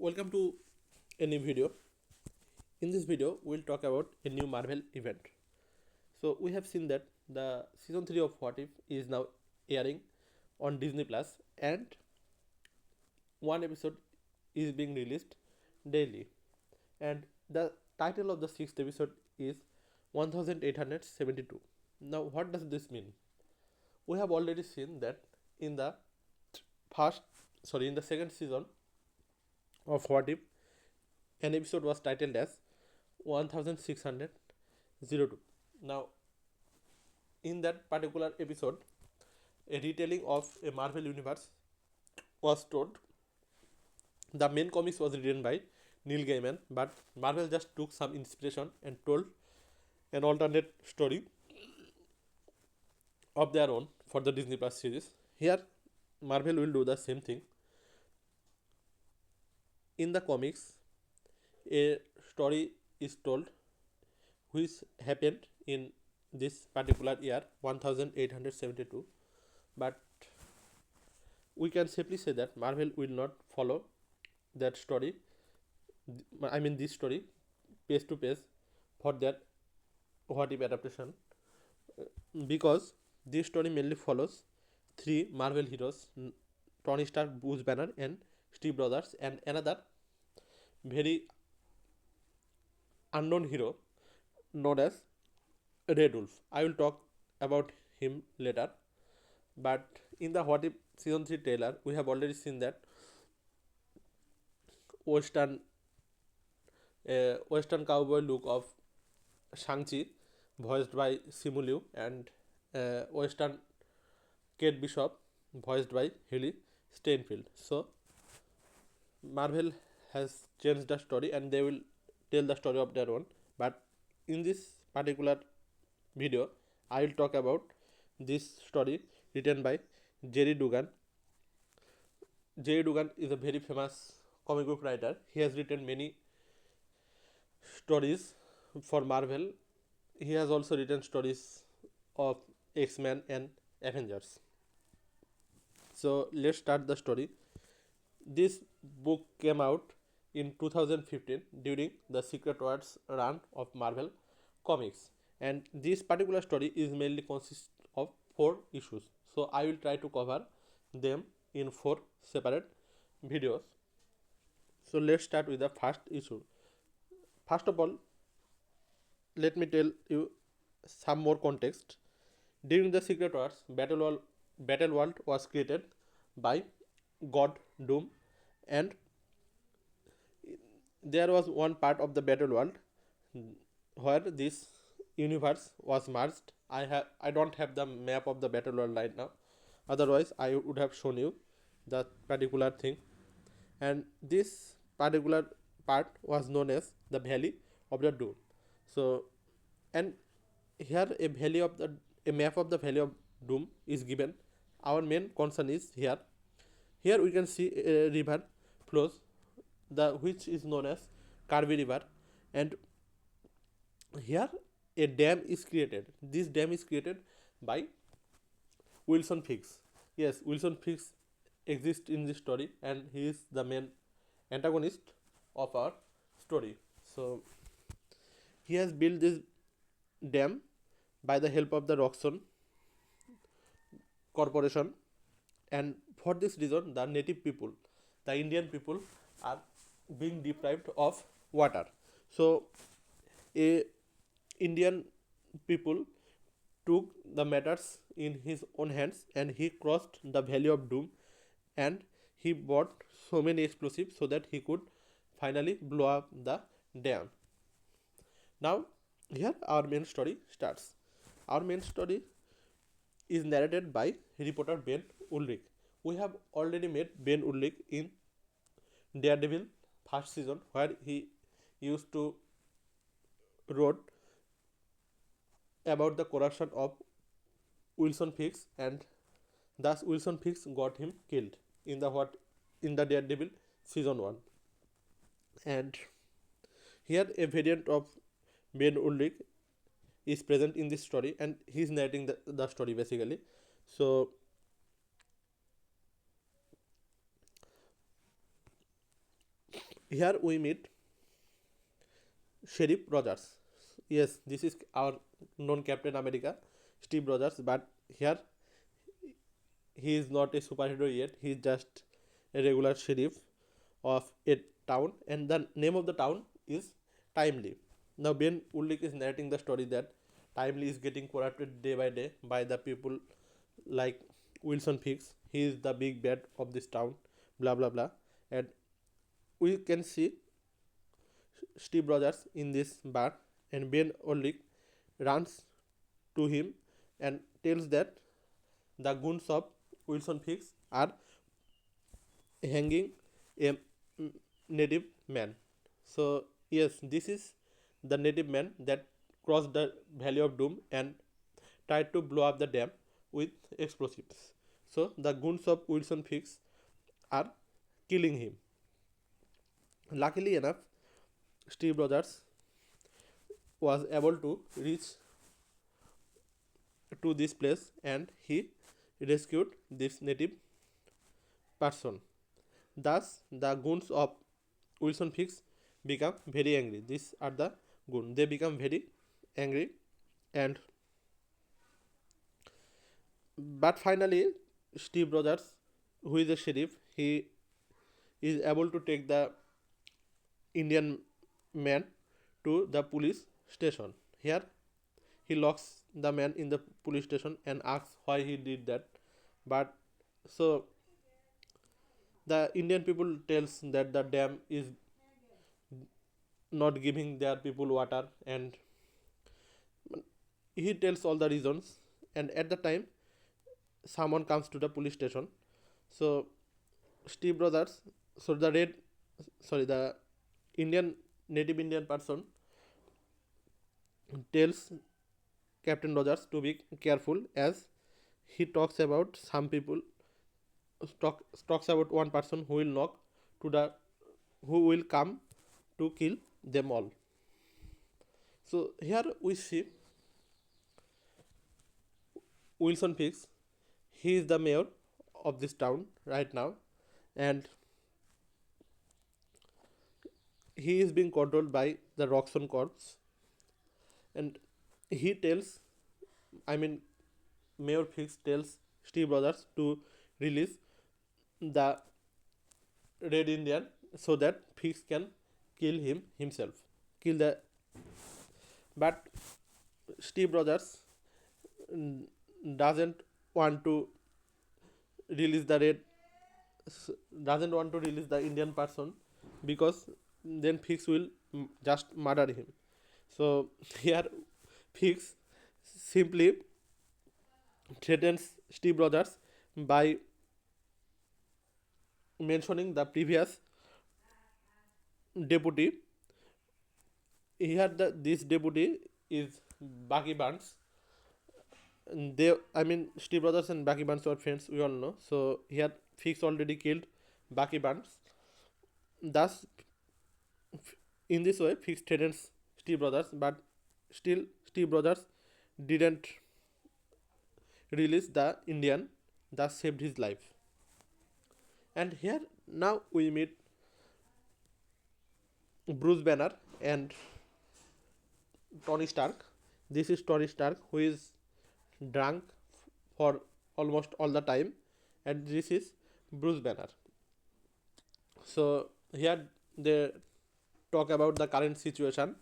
Welcome to a new video. In this video, we'll talk about a new Marvel event. So we have seen that the season 3 of What If is now airing on Disney Plus, and one episode is being released daily. And the title of the sixth episode is 1872. Now, what does this mean? We have already seen that in the in the second season of What If, an episode was titled as 1602. Now, in that particular episode, a retelling of a Marvel universe was told. The main comics was written by Neil Gaiman, but Marvel just took some inspiration and told an alternate story of their own for the Disney Plus series. Here, Marvel will do the same thing. In the comics, a story is told which happened in this particular year 1872, but we can safely say that Marvel will not follow that story, this story, page to page for their What If adaptation, because this story mainly follows three Marvel heroes: Tony Stark, Bruce Banner, and Steve Rogers, and another very unknown hero known as Red Wolf. I will talk about him later. But in the What If season 3 trailer, we have already seen that Western Western cowboy look of Shang-Chi, voiced by Simu Liu, and Western Kate Bishop, voiced by Haley Steinfeld. So Marvel has changed the story and they will tell the story of their own. But in this particular video, I will talk about this story written by Jerry Dugan. Jerry Dugan is a very famous comic book writer. He has written many stories for Marvel. He has also written stories of X-Men and Avengers. So let's start the story. This book came out in 2015 during the Secret Wars run of Marvel Comics, and this particular story is mainly consists of 4 issues. So I will try to cover them in 4 separate videos. So let's start with the first issue. First of all, let me tell you some more context. During the Secret Wars, Battle World was created by God Doom, and there was one part of the Battle World where this universe was merged. I don't have the map of the Battle World right now. Otherwise, I would have shown you that particular thing. And this particular part was known as the Valley of the Doom. So, and here a map of the Valley of Doom is given. Our main concern is here. Here we can see a river flows, which is known as Karvi River, and here a dam is created. This dam is created by Wilson Fisk. Yes, Wilson Fisk exists in this story, and he is the main antagonist of our story. So he has built this dam by the help of the Roxxon Corporation, and for this reason, the native people, the Indian people, are being deprived of water. So a Indian people took the matters in his own hands, and he crossed the Valley of Doom, and he bought so many explosives so that he could finally blow up the dam. Now here our main story starts. Our main story is narrated by reporter Ben Ulrich. We have already met Ben Ulrich in Daredevil first season, where he used to wrote about the corruption of Wilson Fisk, and thus Wilson Fisk got him killed in the Daredevil season 1. And here a variant of Ben Ulrich is present in this story, and he is narrating the story basically. So Here we meet Sheriff Rogers. Yes, this is our known Captain America, Steve Rogers, but here he is not a superhero yet. He is just a regular sheriff of a town, and the name of the town is Timely. Now, Ben Urlich is narrating the story that Timely is getting corrupted day by day by the people like Wilson Fix. He is the big bad of this town, blah blah blah. And we can see Steve Rogers in this bar, and Ben Urlich runs to him and tells that the goons of Wilson Fix are hanging a native man. So, yes, this is the native man that crossed the Valley of Doom and tried to blow up the dam with explosives. So, the goons of Wilson Fix are killing him. Luckily enough, Steve Rogers was able to reach to this place and he rescued this native person. Thus, the goons of Wilson Fix become very angry. These are the goons. They become very angry, and but finally, Steve Rogers, who is a sheriff, he is able to take the Indian man to the police station. Here, he locks the man in the police station and asks why he did that. But so the Indian people tells that the dam is not giving their people water, and he tells all the reasons. And at the time, someone comes to the police station. So Steve Brothers, so the red, sorry, the Indian native Indian person tells Captain Rogers to be careful as he talks about some people talks about one person who will knock to the who will come to kill them all. So here we see Wilson Fix. He is the mayor of this town right now, and he is being controlled by the Roxxon Corps. And he tells, I mean, Mayor Fix tells Steve Brothers to release the Red Indian so that Fix can kill him himself. Kill the. But Steve Brothers doesn't want to release the red doesn't want to release the Indian person because then Fix will just murder him. So here Fix simply threatens Steve Brothers by mentioning the previous deputy. Here this deputy is Bucky Barnes. Steve Brothers and Bucky Barnes were friends, we all know. So here Fix already killed Bucky Barnes. Thus, in this way, Fix threatens Steve Brothers, but still Steve Brothers didn't release the Indian, thus saved his life. And here now we meet Bruce Banner and Tony Stark. This is Tony Stark, who is drunk for almost all the time, and this is Bruce Banner. So here they talk about the current situation.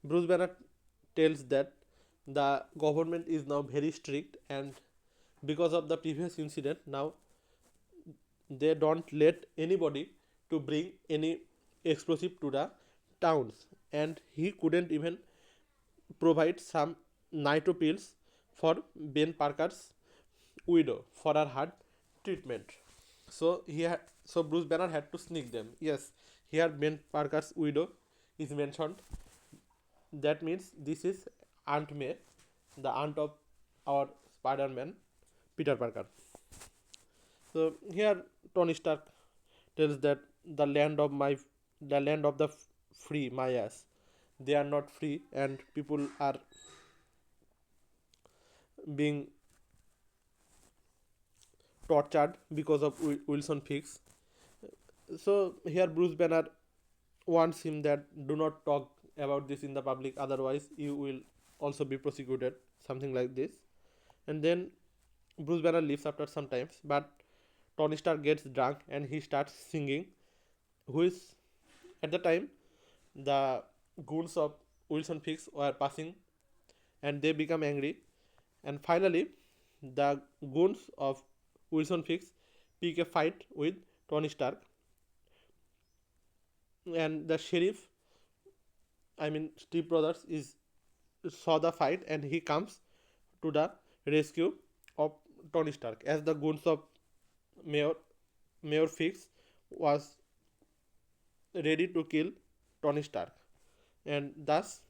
Bruce Banner tells that the government is now very strict, and because of the previous incident, now they don't let anybody to bring any explosive to the towns, and he couldn't even provide some nitro pills for Ben Parker's widow for her heart treatment. So Bruce Banner had to sneak them. Yes, here Ben Parker's widow is mentioned. That means this is Aunt May, the aunt of our Spider-Man, Peter Parker. So here Tony Stark tells that the land of the free, my ass, they are not free, and people are being tortured because of Wilson Fix. So here Bruce Banner warns him that do not talk about this in the public, otherwise you will also be prosecuted, something like this. And then Bruce Banner leaves after some time, but Tony Stark gets drunk and he starts singing, who is at the time the goons of Wilson Fisk were passing, and they become angry, and finally the goons of Wilson Fisk pick a fight with Tony Stark, and the sheriff, I mean Steve Brothers, is saw the fight and he comes to the rescue of Tony Stark, as the goons of Mayor Mayor Fix was ready to kill Tony Stark, and thus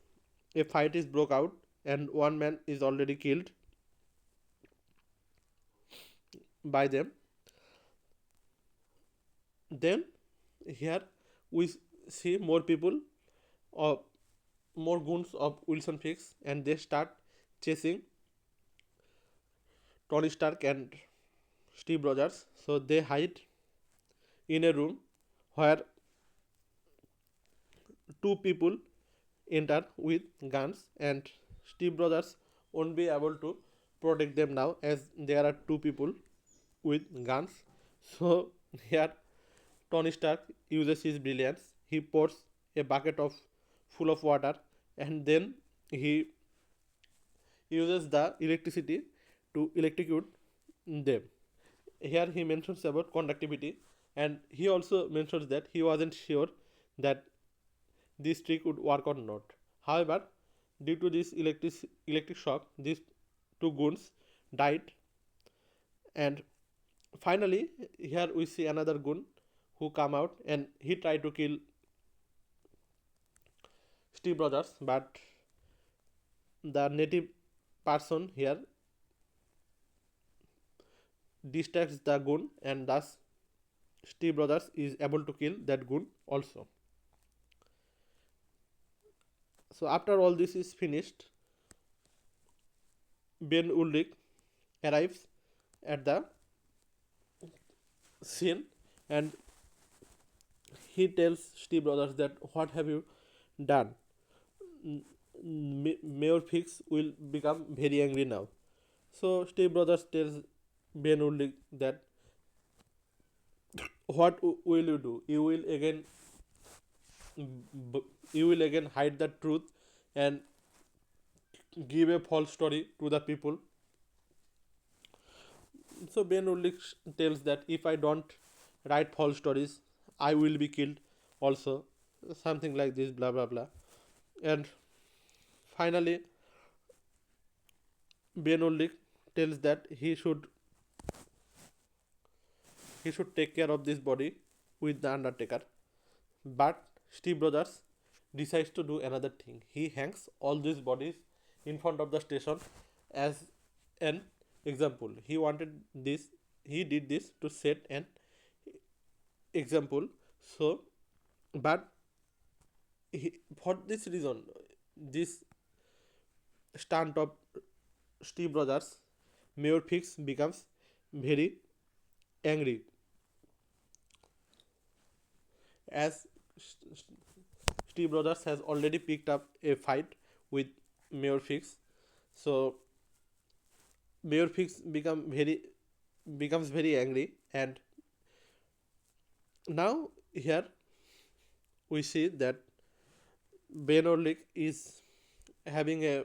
a fight is broke out and one man is already killed by them. Then here we see more people or more goons of Wilson Fix, and they start chasing Tony Stark and Steve Rogers. So they hide in a room where two people enter with guns, and Steve Brothers won't be able to protect them now as there are two people with guns. So here Tony Stark uses his brilliance. He pours a bucket of full of water, and then he uses the electricity to electrocute them. Here he mentions about conductivity, and he also mentions that he wasn't sure that this trick would work or not. However, due to this electric shock, these two goons died, and finally here we see another goon who come out and he tried to kill Steve Rogers, but the native person here distracts the goon, and thus Steve Brothers is able to kill that goon also. So after all this is finished, Ben Ulrich arrives at the scene, and he tells Steve Brothers that what have you done? Mayor Fix will become very angry now. So Steve Brothers tells Ben Ulrich that what will you do? You will again hide the truth and give a false story to the people. So Ben Ulrich tells that if I don't write false stories, I will be killed also, something like this, blah blah blah. And finally, Ben Ulrich tells that he should take care of this body with the Undertaker. But Steve Brothers decides to do another thing. He hangs all these bodies in front of the station as an example. He wanted this. He did this to set an example. So, but for this reason, this stunt of Steve Brothers, Mayor Fix becomes very angry, as Steve Brothers has already picked up a fight with Mayor Fix. So Mayor Fix becomes very angry, and now here we see that Ben Orlick is having a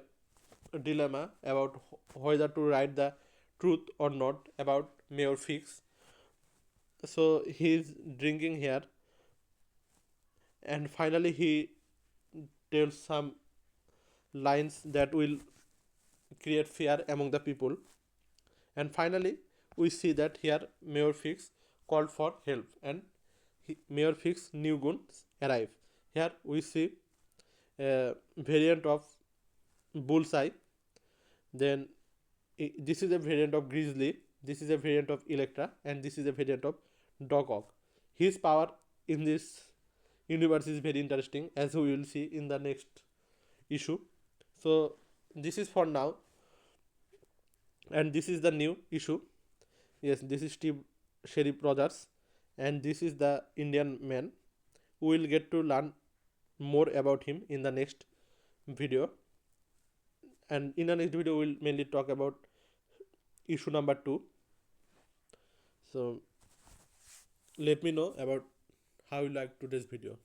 dilemma about whether to write the truth or not about Mayor Fix. So he is drinking here, and finally he tells some lines that will create fear among the people. And finally, we see that here Mayor Fix called for help, and Mayor Fix new goons arrive. Here we see a variant of Bullseye. Then this is a variant of Grizzly. This is a variant of Electra, and this is a variant of Doc Ock. His power in this universe is very interesting, as we will see in the next issue. So this is for now, and this is the new issue. Yes, this is Steve Sheriff Rogers, and this is the Indian man. We will get to learn more about him in the next video, and in the next video we will mainly talk about issue number 2. So let me know about how you like today's video.